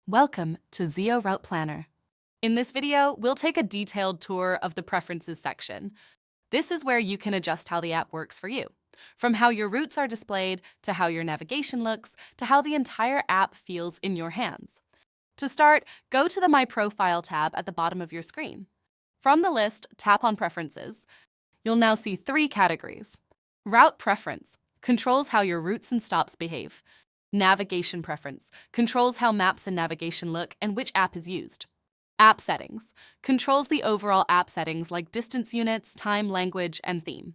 Welcome to Zeo Route Planner. In this video, we'll take a detailed tour of the Preferences section. This is where you can adjust how the app works for you, from how your routes are displayed, to how your navigation looks, to how the entire app feels in your hands. To start, go to the My Profile tab at the bottom of your screen. From the list, tap on Preferences. You'll now see three categories. Route Preference controls how your routes and stops behave. Navigation Preference controls how maps and navigation look and which app is used. App Settings controls the overall app settings like distance units, time, language, and theme.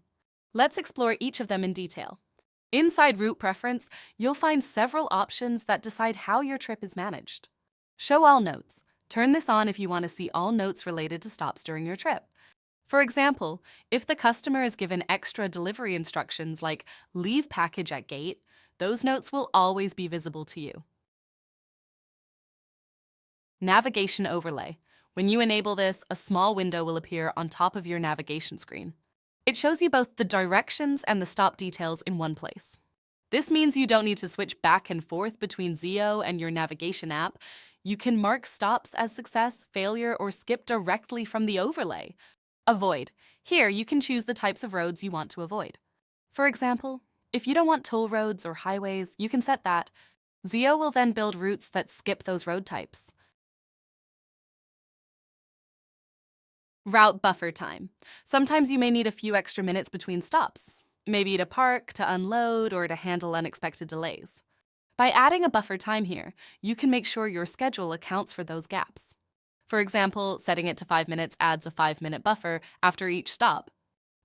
Let's explore each of them in detail. Inside Route Preference, you'll find several options that decide how your trip is managed. Show All Notes. Turn this on if you want to see all notes related to stops during your trip. For example, if the customer is given extra delivery instructions like leave package at gate, those notes will always be visible to you. Navigation Overlay. When you enable this, a small window will appear on top of your navigation screen. It shows you both the directions and the stop details in one place. This means you don't need to switch back and forth between Zeo and your navigation app. You can mark stops as success, failure, or skip directly from the overlay. Avoid. Here, you can choose the types of roads you want to avoid. For example, if you don't want toll roads or highways, you can set that. Zeo will then build routes that skip those road types. Route Buffer Time. Sometimes you may need a few extra minutes between stops, maybe to park, to unload, or to handle unexpected delays. By adding a buffer time here, you can make sure your schedule accounts for those gaps. For example, setting it to 5 minutes adds a 5-minute buffer after each stop.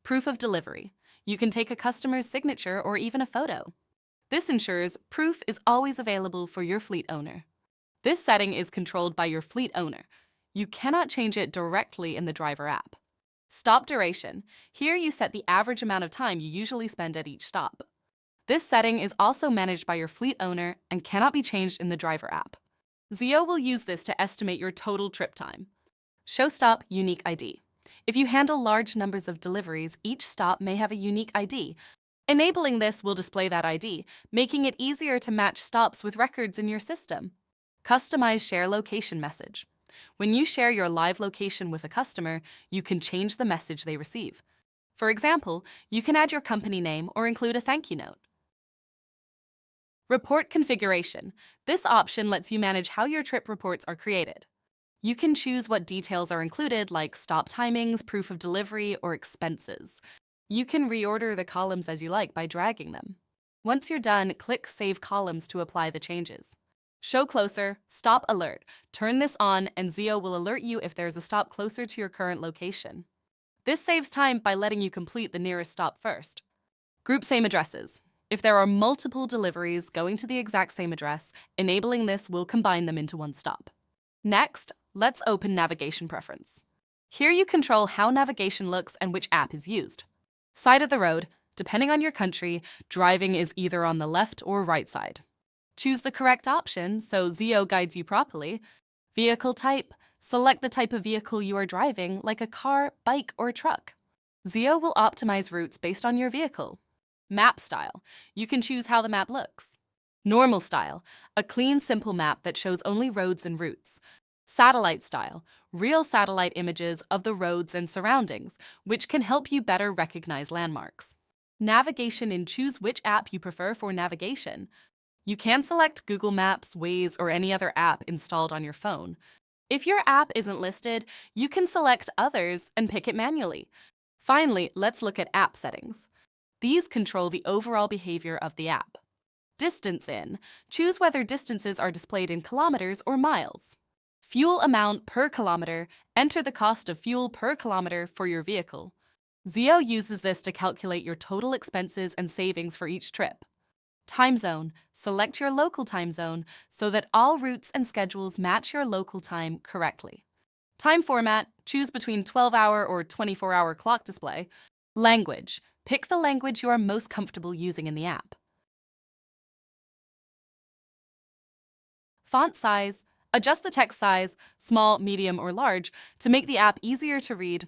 Proof of delivery. You can take a customer's signature or even a photo. This ensures proof is always available for your fleet owner. This setting is controlled by your fleet owner. You cannot change it directly in the driver app. Stop duration. Here you set the average amount of time you usually spend at each stop. This setting is also managed by your fleet owner and cannot be changed in the driver app. Zeo will use this to estimate your total trip time. Show Stop Unique ID. If you handle large numbers of deliveries, each stop may have a unique ID. Enabling this will display that ID, making it easier to match stops with records in your system. Customize Share Location Message. When you share your live location with a customer, you can change the message they receive. For example, you can add your company name or include a thank you note. Report Configuration. This option lets you manage how your trip reports are created. You can choose what details are included, like stop timings, proof of delivery, or expenses. You can reorder the columns as you like by dragging them. Once you're done, click Save Columns to apply the changes. Show Closer, Stop Alert. Turn this on and Zeo will alert you if there's a stop closer to your current location. This saves time by letting you complete the nearest stop first. Group Same Addresses. If there are multiple deliveries going to the exact same address, enabling this will combine them into one stop. Next, let's open Navigation Preference. Here you control how navigation looks and which app is used. Side of the road. Depending on your country, driving is either on the left or right side. Choose the correct option so Zeo guides you properly. Vehicle type. Select the type of vehicle you are driving, like a car, bike, or truck. Zeo will optimize routes based on your vehicle. Map style. You can choose how the map looks. Normal style. A clean, simple map that shows only roads and routes. Satellite style. Real satellite images of the roads and surroundings, which can help you better recognize landmarks. Navigation and choose which app you prefer for navigation. You can select Google Maps, Waze, or any other app installed on your phone. If your app isn't listed, you can select others and pick it manually. Finally, let's look at app settings. These control the overall behavior of the app. Distance in. Choose whether distances are displayed in kilometers or miles. Fuel amount per kilometer. Enter the cost of fuel per kilometer for your vehicle. Zeo uses this to calculate your total expenses and savings for each trip. Time zone. Select your local time zone so that all routes and schedules match your local time correctly. Time format. Choose between 12-hour or 24-hour clock display. Language. Pick the language you are most comfortable using in the app. Font size. Adjust the text size, small, medium, or large, to make the app easier to read.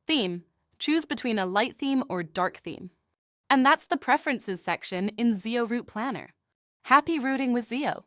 Theme. Choose between a light theme or dark theme. And that's the Preferences section in Zeo Route Planner. Happy routing with Zeo!